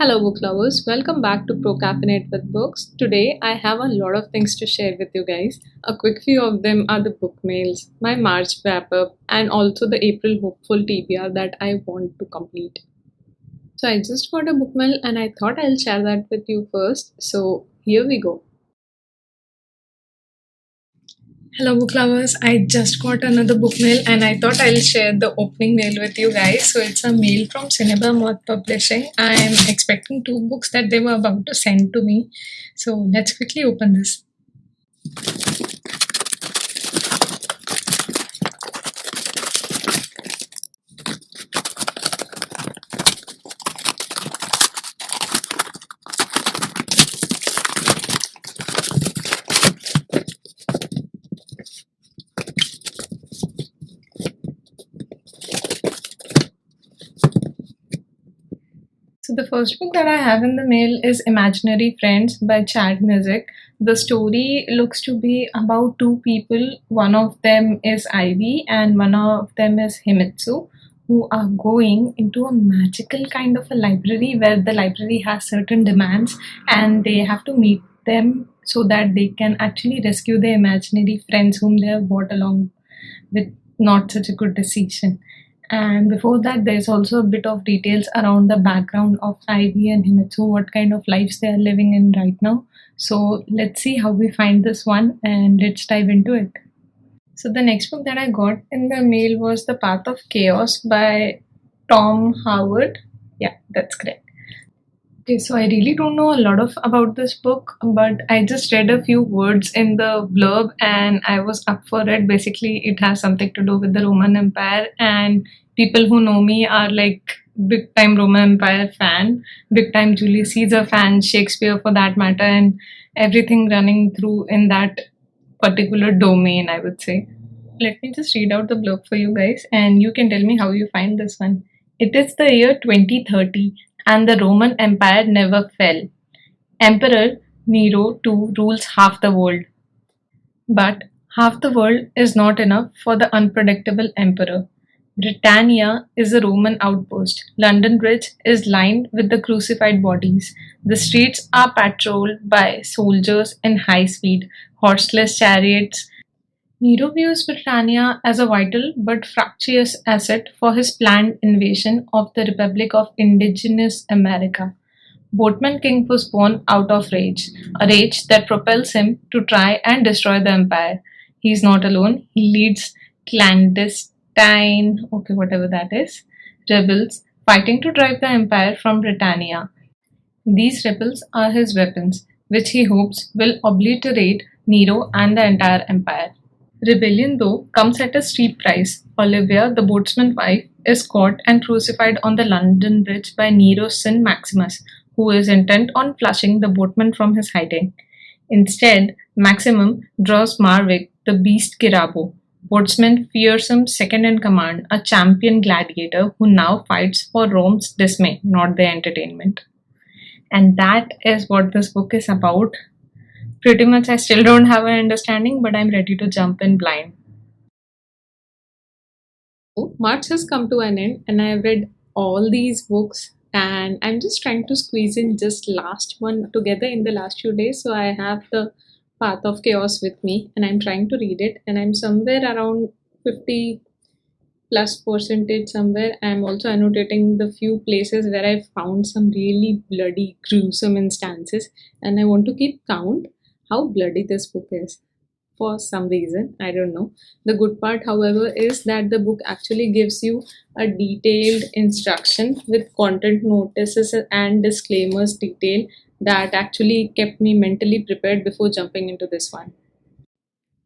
Hello, book lovers. Welcome back to Procaffeinate with Books. Today, I have a lot of things to share with you guys. A quick few of them are the Bookmails, my March wrap up, and also the April hopeful TBR that I want to complete. So, I just got a bookmail and I thought I'll share that with you first. So, here we go. Hello, book lovers. I just got another book mail and I thought I'll share the opening mail with you guys. So, it's a mail from Cinema Moth Publishing. I am expecting two books that they were about to send to me. So, let's quickly open this. So the first book that I have in the mail is Imaginary Friends by Chad Music. The story looks to be about two people. One of them is Ivy and one of them is Himitsu, who are going into a magical kind of a library where the library has certain demands and they have to meet them so that they can actually rescue their imaginary friends whom they have brought along with not such a good decision. And before that, there's also a bit of details around the background of Ivy and Himitsu, what kind of lives they are living in right now. So let's see how we find this one and let's dive into it. So the next book that I got in the mail was The Path of Chaos by Tom Howard. Yeah, that's correct. Okay, so I really don't know a lot of about this book, but I just read a few words in the blurb and I was up for it. Basically, it has something to do with the Roman Empire, and people who know me are like big time Roman Empire fan, big time Julius Caesar fan, Shakespeare for that matter, and everything running through in that particular domain, I would say. Let me just read out the blurb for you guys and you can tell me how you find this one. It is the year 2030 and the Roman Empire never fell. Emperor Nero too rules half the world. But half the world is not enough for the unpredictable emperor. Britannia is a Roman outpost. London Bridge is lined with the crucified bodies. The streets are patrolled by soldiers in high speed, horseless chariots. Nero views Britannia as a vital but fractious asset for his planned invasion of the Republic of Indigenous America. Boatman King was born out of rage, a rage that propels him to try and destroy the empire. He is not alone, he leads clandestine, okay, whatever that is, rebels fighting to drive the empire from Britannia. These rebels are his weapons, which he hopes will obliterate Nero and the entire empire. Rebellion, though, comes at a steep price. Olivia, the boatsman's wife, is caught and crucified on the London Bridge by Nero's son Maximus, who is intent on flushing the boatman from his hiding. Instead, Maximum draws Marvick, the beast Kirabo, boatsman fearsome second in command, a champion gladiator who now fights for Rome's dismay, not their entertainment. And that is what this book is about. Pretty much, I still don't have an understanding, but I'm ready to jump in blind. March has come to an end, and I have read all these books, and I'm just trying to squeeze in just last one together in the last few days. So I have the Path of Chaos with me, and I'm trying to read it, and I'm somewhere around 50 plus percentage somewhere. I'm also annotating the few places where I found some really bloody, gruesome instances, and I want to keep count how bloody this book is for some reason. I don't know. The good part, however, is that the book actually gives you a detailed instruction with content notices and disclaimers detail that actually kept me mentally prepared before jumping into this one.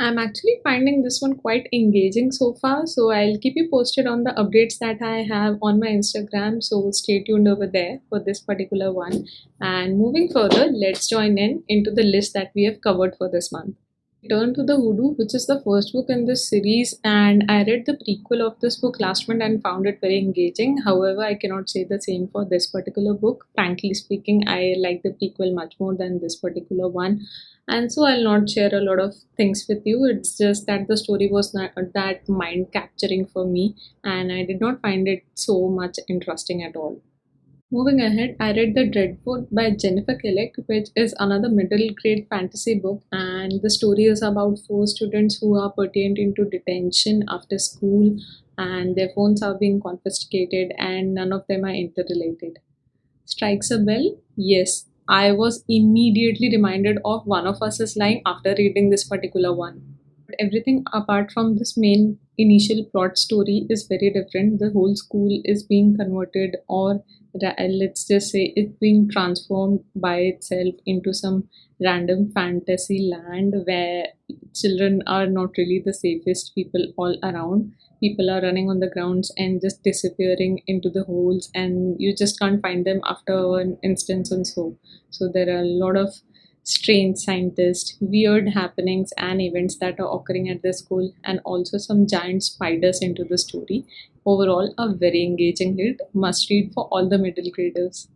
I'm actually finding this one quite engaging so far, so I'll keep you posted on the updates that I have on my Instagram. So stay tuned over there for this particular one. And moving further, let's join in into the list that we have covered for this month. Return to the Hoodoo, which is the first book in this series, and I read the prequel of this book last month and found it very engaging. However, I cannot say the same for this particular book. Frankly speaking, I like the prequel much more than this particular one, and so I'll not share a lot of things with you. It's just that the story was not that mind capturing for me, and I did not find it so much interesting at all. Moving ahead, I read The Dreadful by Jennifer Kelleck, which is another middle grade fantasy book, and the story is about four students who are pertained into detention after school, and their phones are being confiscated, and none of them are interrelated. Strikes a bell? Yes. I was immediately reminded of One of Us is Lying after reading this particular one. Everything apart from this main initial plot story is very different. The whole school is being converted, or let's just say it's being transformed by itself into some random fantasy land where children are not really the safest people all around. People are running on the grounds and just disappearing into the holes, and you just can't find them after an instance and so there are a lot of strange scientists, weird happenings and events that are occurring at the school, and also some giant spiders into the story. Overall, a very engaging read, must read for all the middle graders.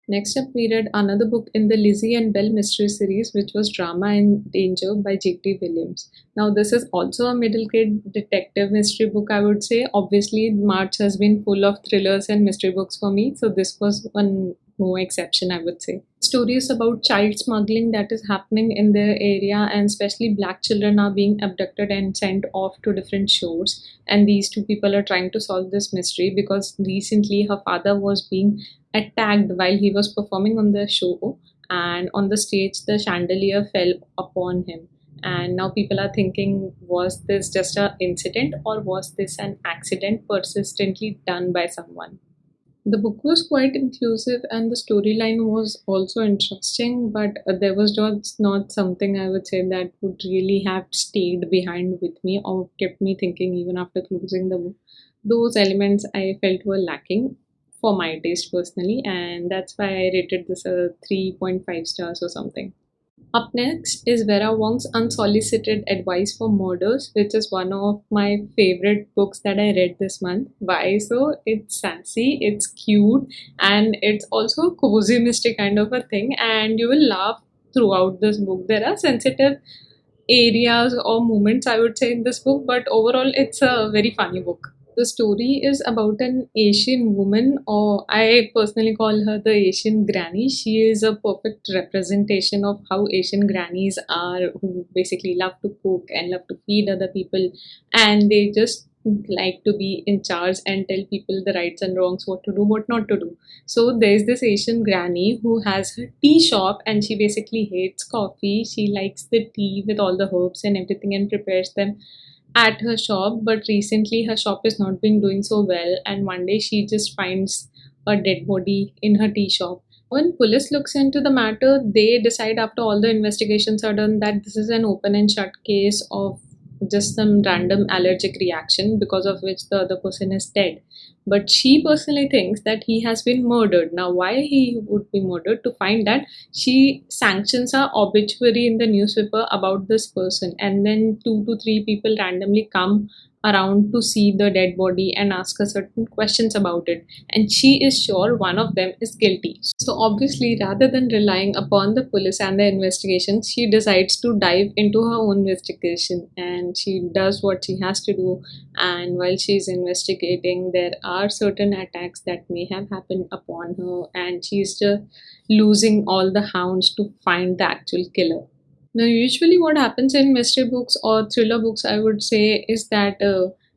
Next up, we read another book in the Lizzie and Bell mystery series, which was Drama in Danger by J.T. Williams. Now, this is also a middle grade detective mystery book, I would say. Obviously, March has been full of thrillers and mystery books for me, so this was one no exception, I would say. Story is about child smuggling that is happening in their area, and especially black children are being abducted and sent off to different shores. And these two people are trying to solve this mystery because recently her father was being attacked while he was performing on the show, and on the stage the chandelier fell upon him, and now people are thinking, was this just an incident or was this an accident persistently done by someone? The book was quite inclusive and the storyline was also interesting, but there was just not something I would say that would really have stayed behind with me or kept me thinking even after closing the book. Those elements I felt were lacking for my taste personally, and that's why I rated this a 3.5 stars or something. Up next is Vera Wong's Unsolicited Advice for Murders, which is one of my favorite books that I read this month. Why so? It's sassy, it's cute, and it's also a cozy mystery kind of a thing, and you will laugh throughout this book. There are sensitive areas or moments, I would say, in this book, but overall, it's a very funny book. The story is about an Asian woman, or I personally call her the Asian granny. She is a perfect representation of how Asian grannies are, who basically love to cook and love to feed other people, and they just like to be in charge and tell people the rights and wrongs, what to do, what not to do. So there's this Asian granny who has her tea shop, and she basically hates coffee. She likes the tea with all the herbs and everything and prepares them at her shop, but recently her shop is not been doing so well, and one day she just finds a dead body in her tea shop. When police looks into the matter, they decide after all the investigations are done that this is an open and shut case of just some random allergic reaction because of which the other person is dead. But she personally thinks that he has been murdered. Now, why he would be murdered? To find that, she sanctions a obituary in the newspaper about this person, and then two to three people randomly come around to see the dead body and ask her certain questions about it, and she is sure one of them is guilty. So obviously, rather than relying upon the police and the investigation, she decides to dive into her own investigation, and she does what she has to do. And while she's investigating, there are certain attacks that may have happened upon her, and she's just losing all the hounds to find the actual killer. Now, usually, what happens in mystery books or thriller books, I would say, is that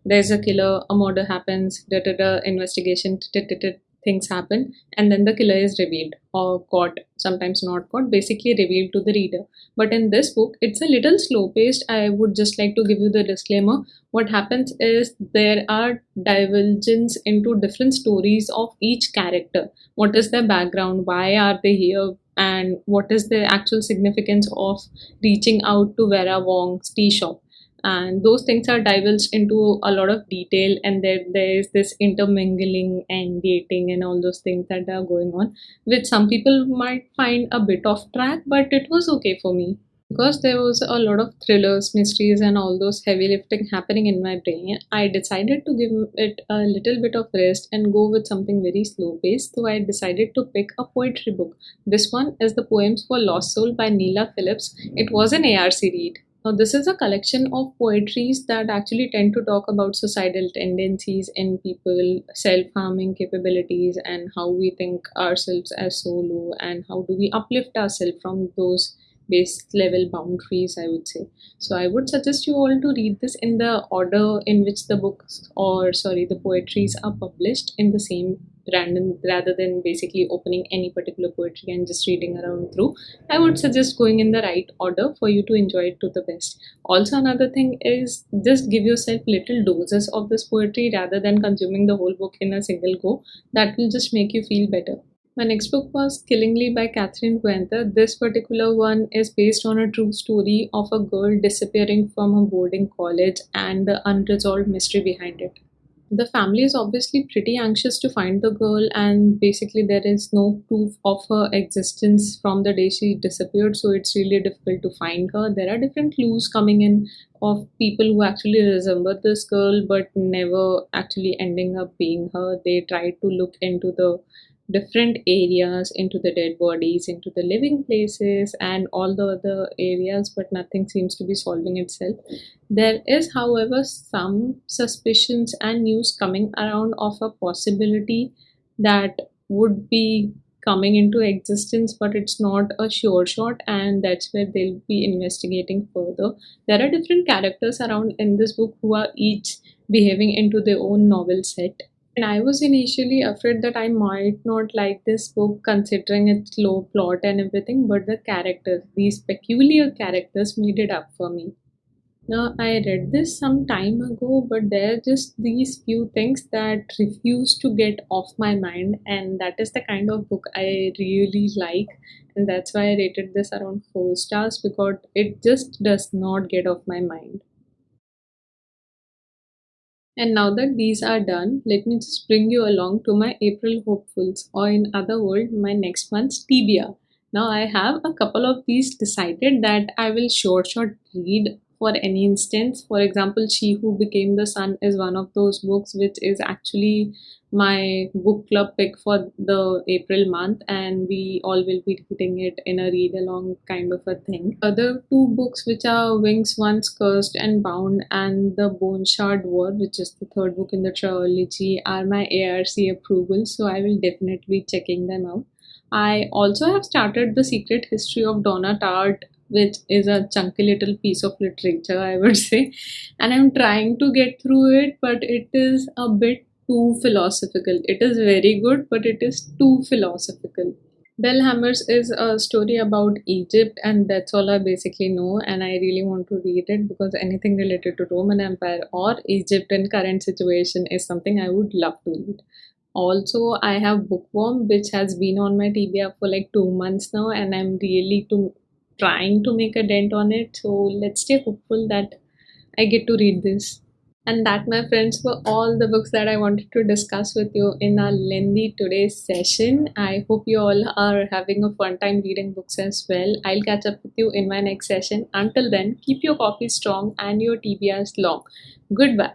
there's a killer, a murder happens, da da da, investigation, da, da, da, things happen, and then the killer is revealed or caught, sometimes not caught, basically revealed to the reader. But in this book, it's a little slow paced. I would just like to give you the disclaimer. What happens is there are divergence into different stories of each character. What is their background? Why are they here? And what is the actual significance of reaching out to Vera Wong's tea shop? And those things are divulged into a lot of detail, and there is this intermingling and dating and all those things that are going on, which some people might find a bit off track, but it was okay for me. Because there was a lot of thrillers, mysteries, and all those heavy lifting happening in my brain, I decided to give it a little bit of rest and go with something very slow paced. So I decided to pick a poetry book. This one is The Poems for Lost Soul by Neela Phillips. It was an ARC read. Now, this is a collection of poetries that actually tend to talk about societal tendencies in people, self harming capabilities, and how we think ourselves as so low, and how do we uplift ourselves from those base level boundaries, I would say. So, I would suggest you all to read this in the order in which the books, or sorry, the poetries are published in the same random, rather than basically opening any particular poetry and just reading around through. I would suggest going in the right order for you to enjoy it to the best. Also, another thing is just give yourself little doses of this poetry rather than consuming the whole book in a single go. That will just make you feel better. My next book was Killingly by Catherine Puente. This particular one is based on a true story of a girl disappearing from a boarding college and the unresolved mystery behind it. The family is obviously pretty anxious to find the girl, and basically there is no proof of her existence from the day she disappeared, so it's really difficult to find her. There are different clues coming in of people who actually resemble this girl but never actually ending up being her. They try to look into the different areas, into the dead bodies, into the living places, and all the other areas, but nothing seems to be solving itself. There is, however, some suspicions and news coming around of a possibility that would be coming into existence, but it's not a sure shot, and that's where they'll be investigating further. There are different characters around in this book who are each behaving into their own novel set. And I was initially afraid that I might not like this book considering its low plot and everything, but the characters, these peculiar characters, made it up for me. Now, I read this some time ago, but there are just these few things that refuse to get off my mind, and that is the kind of book I really like, and that's why I rated this around 4 stars because it just does not get off my mind. And now that these are done, let me just bring you along to my April hopefuls, or in other words, my next month's TBR. Now I have a couple of these decided that I will short read for any instance. For example, She Who Became the Sun is one of those books which is actually my book club pick for the April month, and we all will be reading it in a read along kind of a thing. Other two books, which are Wings Once Cursed and Bound and The Bone Shard War, which is the third book in the trilogy, are my ARC approval, so I will definitely be checking them out. I also have started The Secret History of Donna Tartt, which is a chunky little piece of literature, I would say, and I'm trying to get through it, but it is a bit too philosophical. It is very good, but it is too philosophical. Bell Hammers is a story about Egypt, and that's all I basically know. And I really want to read it because anything related to Roman Empire or Egypt and current situation is something I would love to read. Also, I have Bookworm, which has been on my TBR for like 2 months now, and I'm really trying to make a dent on it. So let's stay hopeful that I get to read this. And that, my friends, were all the books that I wanted to discuss with you in our lengthy today's session. I hope you all are having a fun time reading books as well. I'll catch up with you in my next session. Until then, keep your coffee strong and your TBRs long. Goodbye.